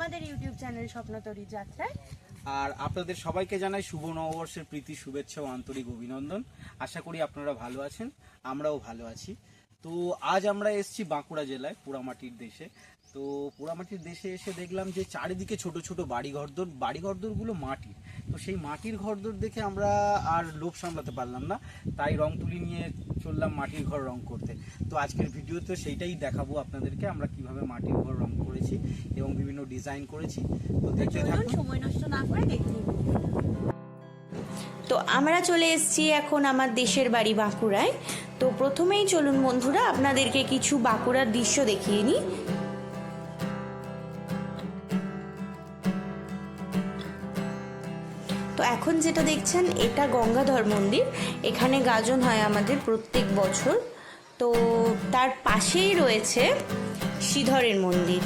আমাদের YouTube channel Swapnotori যাত্রায়। আর আপনাদের সবাইকে জানাই শুভ নববর্ষের প্রীতি শুভেচ্ছা ও আন্তরিক অভিনন্দন। আশা করি আপনারা ভালো আছেন, আমরাও ভালো আছি। তো আজ আমরা এসেছি বাঁকুড়া জেলায় পোড়ামাটির দেশে। তো পোড়ামাটির দেশে এসে দেখলাম যে চারিদিকে ছোট ছোট বাড়িঘরদোরগুলো মাটির। তো সেই মাটির ঘরদোর দেখে আমরা আর লোভ সামলাতে পারলাম না, তাই রং তুলি নিয়ে চললাম মাটির ঘর রং করতে। তো আজকের ভিডিওতে সেইটাই দেখাবো আপনাদেরকে, আমরা কিভাবে মাটির ঘর রং করেছি এবং বিভিন্ন ডিজাইন করেছি। তো দেখতে থাকুন, সময় নষ্ট না করে দেখতে। তো আমরা চলে এসেছি এখন আমার দেশের বাড়ি বাঁকুড়ায়। তো প্রথমেই চলুন বন্ধুরা আপনাদেরকে কিছু বাঁকুড়ার দৃশ্য দেখিয়ে নিই। তো এখন যেটা দেখছেন এটা গঙ্গাধর মন্দির। এখানে গাজন হয় আমাদের প্রত্যেক বছর। তো তার পাশেই রয়েছে শ্রীধরের মন্দির।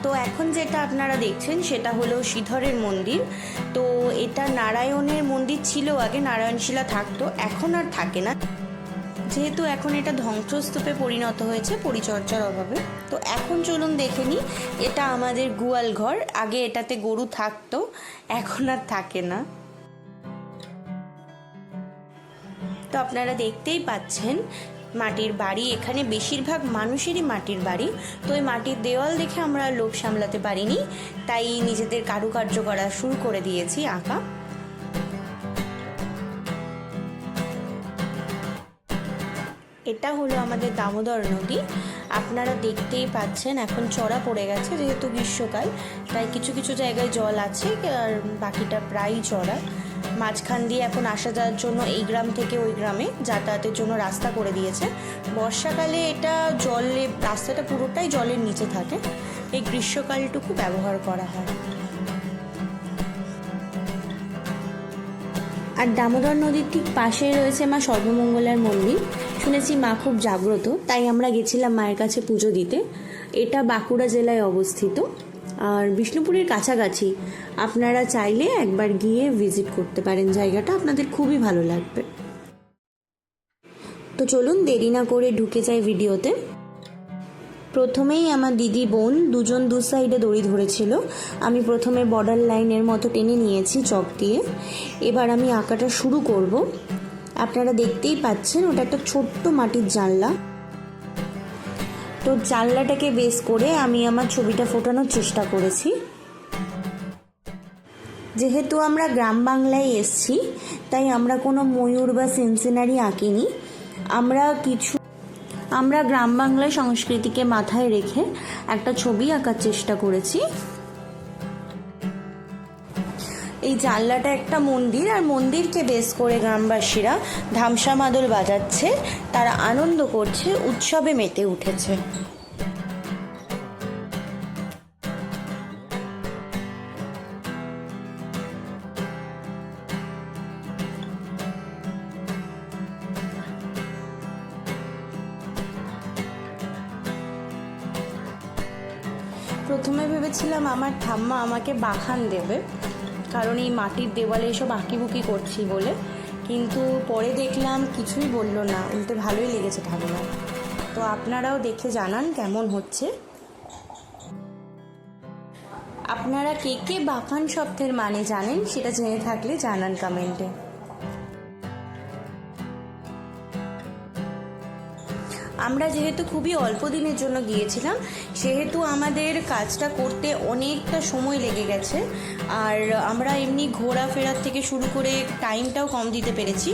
তো এখন যেটা আপনারা দেখছেন সেটা হলো শ্রীধরের মন্দির। তো এটা নারায়ণের মন্দির ছিল আগে, নারায়ণশিলা থাকতো, এখন আর থাকে না, যেহেতু এখন এটা ধ্বংসস্তূপে পরিণত হয়েছে পরিচর্যার অভাবে। তো এখন চলুন দেখে নিই, এটা আমাদের গোয়াল ঘর। আগে এটাতে গরু থাকতো, এখন আর থাকে না। তো আপনারা দেখতেই পাচ্ছেন মাটির বাড়ি, এখানে বেশিরভাগ মানুষেরই মাটির বাড়ি। তো এই মাটির দেওয়াল দেখে আমরা লোভ সামলাতে পারিনি, তাই নিজেদের কারুকার্য করা শুরু করে দিয়েছি আঁকা। এটা হলো আমাদের দামোদর নদী। আপনারা দেখতেই পাচ্ছেন এখন চড়া পড়ে গেছে, যেহেতু গ্রীষ্মকাল তাই কিছু কিছু জায়গায় জল আছে আর বাকিটা প্রায়ই চড়া। মাঝখান দিয়ে এখন আসা যাওয়ার জন্য এই গ্রাম থেকে ওই গ্রামে যাতায়াতের জন্য রাস্তা করে দিয়েছে। বর্ষাকালে এটা রাস্তাটা পুরোটাই জলের নিচে থাকে, এই গ্রীষ্মকালটুকু ব্যবহার করা হয়। আর দামোদর নদীর ঠিক পাশেই রয়েছে মা সর্বমঙ্গলার মন্দির। শুনেছি মা খুব জাগ্রত, তাই আমরা গেছিলাম মায়ের কাছে পুজো দিতে। এটা বাঁকুড়া জেলায় অবস্থিত আর বিষ্ণুপুরের কাছাকাছি। আপনারা চাইলে একবার গিয়ে ভিজিট করতে পারেন, জায়গাটা আপনাদের খুবই ভালো লাগবে। তো চলুন দেরি না করে ঢুকে যাই ভিডিওতে। প্রথমেই আমার দিদি বোন দুজন দু সাইডে দড়ি ধরেছিল। আমি প্রথমে বর্ডার লাইনের মতো টেনে নিয়েছি চক দিয়ে। এবার আমি আঁকাটা শুরু করব। আপনারা দেখতেই পাচ্ছেন ওটা একটা ছোট্ট মাটির জানলা। তো জানলাটাকে বেস করে আমি আমার ছবিটা ফোটানোর চেষ্টা করেছি। যেহেতু আমরা গ্রাম বাংলায় এসছি, তাই আমরা কোনো ময়ূর বা সিনসিনারি আঁকিনি। আমরা গ্রাম বাংলায় সংস্কৃতিকে মাথায় রেখে একটা ছবি আঁকার চেষ্টা করেছি। এই জানলাটা একটা মন্দির, আর মন্দিরকে বেস করে গ্রামবাসীরা ধামসা মাদল বাজাচ্ছে, তারা আনন্দ করছে, উৎসবে মেতে উঠেছে। প্রথমে ভেবেছিলাম আমার ঠাম্মা আমাকে বাখান দেবে, কারণ এই মাটির দেওয়ালে এসব আঁকিবুকি করছি বলে, কিন্তু পরে দেখলাম কিছুই বলল না, উল্টে ভালোই লেগেছে ঠাম্মা। তো আপনারাও দেখে জানান কেমন হচ্ছে। আপনারা কে কে বাখান শব্দের মানে জানেন সেটা জেনে থাকলে জানান কমেন্টে। আমরা যেহেতু খুবই অল্প দিনের জন্য গিয়েছিলাম, সেহেতু আমাদের কাজটা করতে অনেকটা সময় লেগে গেছে। আর আমরা এমনি ঘোরাফেরার থেকে শুরু করে টাইমটাও কম দিতে পেরেছি।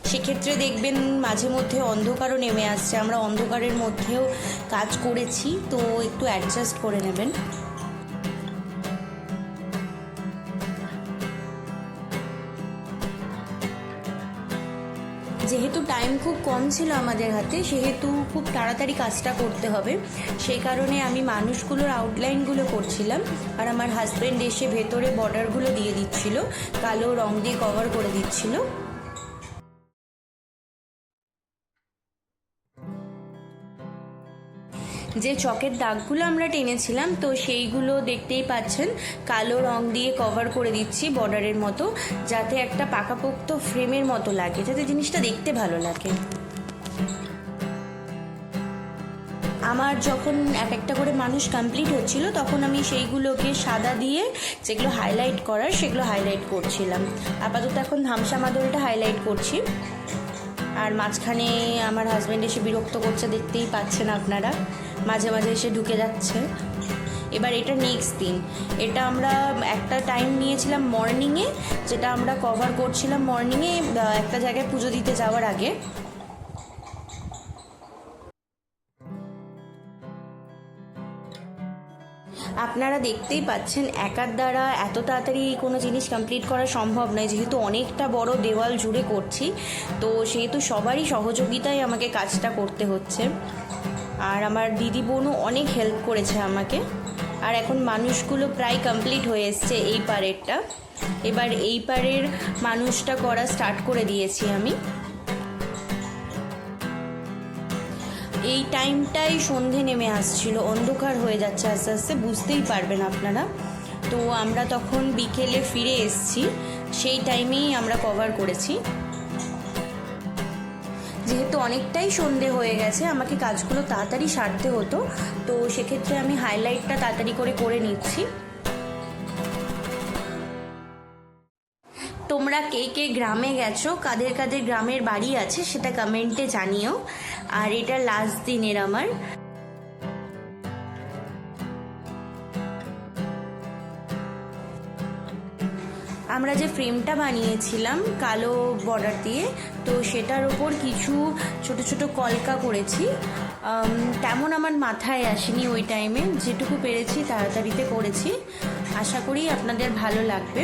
সেক্ষেত্রে দেখবেন মাঝে মধ্যে অন্ধকারও নেমে আসছে, আমরা অন্ধকারের মধ্যেও কাজ করেছি, তো একটু অ্যাডজাস্ট করে নেবেন। যেহেতু টাইম খুব কম ছিল আমাদের হাতে, সেহেতু খুব তাড়াতাড়ি কাজটা করতে হবে, সেই কারণে আমি মানুষগুলোর আউটলাইনগুলো করছিলাম, আর আমার হাজব্যান্ড এসে ভেতরে বর্ডারগুলো দিয়ে দিচ্ছিল, কালো রং দিয়ে কভার করে দিচ্ছিল। যে চকের দাগগুলো আমরা টেনেছিলাম তো সেইগুলো দেখতেই পাচ্ছেন কালো রং দিয়ে কভার করে দিচ্ছি বর্ডারের মতো, যাতে একটা পাকাপোক্ত ফ্রেমের মতো লাগে, যাতে জিনিসটা দেখতে ভালো লাগে। আমার যখন এক একটা করে মানুষ কমপ্লিট হচ্ছিল তখন আমি সেইগুলোকে সাদা দিয়ে যেগুলো হাইলাইট করার সেগুলো হাইলাইট করছিলাম। আপাতত এখন ধামসা মাদলটা হাইলাইট করছি। আর মাঝখানে আমার হাজব্যান্ড এসে বিরক্ত করছে, দেখতেই পাচ্ছেন আপনারা, মাঝে মাঝে এসে ঢুকে যাচ্ছে। এবার এটা নেক্সট দিন, এটা আমরা একটা টাইম নিয়েছিলাম মর্নিংয়ে, যেটা আমরা কভার করছিলাম মর্নিংয়ে একটা জায়গায় পুজো দিতে যাওয়ার আগে। আপনারা দেখতেই পাচ্ছেন একার দ্বারা এত তাড়াতাড়ি কোনো জিনিস কমপ্লিট করা সম্ভব নয়, যেহেতু অনেকটা বড় দেওয়াল জুড়ে করছি, তো সেহেতু সবারই সহযোগিতায় আমাকে কাজটা করতে হচ্ছে। আর আমার দিদি বোনও অনেক হেল্প করেছে আমাকে। আর এখন মানুষগুলো প্রায় কমপ্লিট হয়ে এসছে এই পারেরটা। এবার এই পারের মানুষটা করা স্টার্ট করে দিয়েছি আমি। এই টাইমটাই সন্ধে নেমে আসছিল, অন্ধকার হয়ে যাচ্ছে আস্তে আস্তে, বুঝতেই পারবেন আপনারা। তো আমরা তখন বিকেলে ফিরে এসেছি, সেই টাইমেই আমরা কভার করেছি। যেহেতু অনেকটাই সন্ধে হয়ে গেছে, আমাকে কাজগুলো তাড়াতাড়ি সারতে হতো, তো সেক্ষেত্রে আমি হাইলাইটটা তাড়াতাড়ি করে নিচ্ছি। তোমরা কে কে গ্রামে গেছো, কাদের কাদের গ্রামের বাড়ি আছে সেটা কমেন্টে জানিও। আর এটা লাস্ট দিনের আমার। আমরা যে ফ্রেমটা বানিয়েছিলাম কালো বর্ডার দিয়ে, তো সেটার ওপর কিছু ছোট ছোট কলকা করেছি। তেমন আমার মাথায় আসেনি ওই টাইমে, যেটুকু পেরেছি তাড়াতাড়িতে করেছি। আশা করি আপনাদের ভালো লাগবে।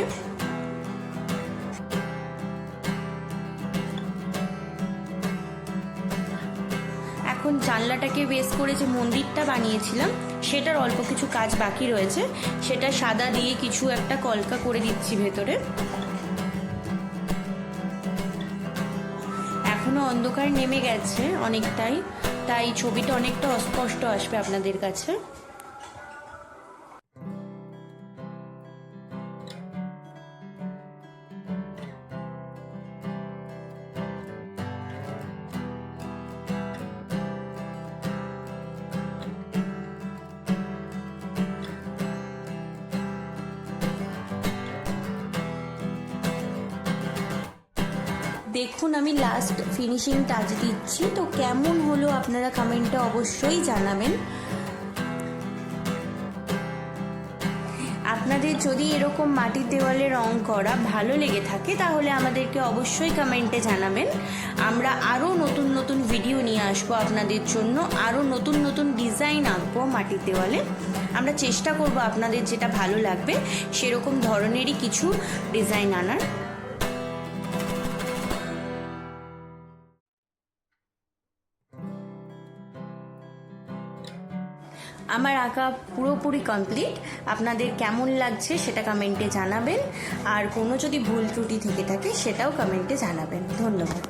এখন জানলাটাকে বেস করে যে মন্দিরটা বানিয়েছিলাম সেটার অল্প কিছু কাজ বাকি রয়েছে, সেটা সাদা দিয়ে কিছু একটা কলকা করে দিচ্ছি ভেতরে। এখনো অন্ধকার নেমে গেছে অনেকটাই, তাই ছবিটা অনেকটা অস্পষ্ট আসবে আপনাদের কাছে। দেখুন আমি লাস্ট ফিনিশিং টাচ দিচ্ছি, তো কেমন হলো আপনারা কমেন্টে অবশ্যই জানাবেন। আপনাদের যদি এরকম মাটির দেওয়ালে রং করা ভালো লেগে থাকে তাহলে আমাদেরকে অবশ্যই কমেন্টে জানাবেন। আমরা আরও নতুন নতুন ভিডিও নিয়ে আসবো আপনাদের জন্য, আরও নতুন নতুন ডিজাইন আঁকবো মাটির দেওয়ালে। আমরা চেষ্টা করব আপনাদের যেটা ভালো লাগবে সেরকম ধরনেরই কিছু ডিজাইন আনার। আমার আঁকা পুরোপুরি কমপ্লিট। আপনাদের কেমন লাগছে সেটা কমেন্টে জানাবেন, আর কোনো যদি ভুল ত্রুটি থেকে থাকে সেটাও কমেন্টে জানাবেন। ধন্যবাদ।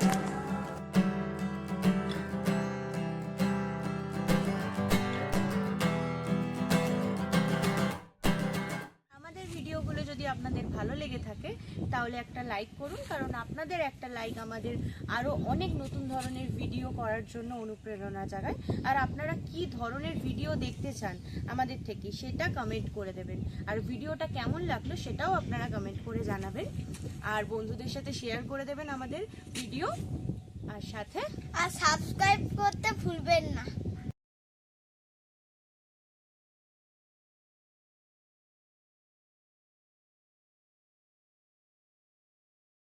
আমাদের ভিডিওগুলো যদি আপনাদের ভালো লেগে থাকে তাহলে একটা লাইক করুন, কারণ আপনাদের একটা লাইক আমাদের আরও অনেক নতুন ধরনের ভিডিও করার জন্য অনুপ্রেরণা জাগায়। আর আপনারা কি ধরনের ভিডিও দেখতে চান আমাদের থেকে সেটা কমেন্ট করে দেবেন, আর ভিডিওটা কেমন লাগলো সেটাও আপনারা কমেন্ট করে জানাবেন, আর বন্ধুদের সাথে শেয়ার করে দেবেন আমাদের ভিডিও, আর সাথে আর সাবস্ক্রাইব করতে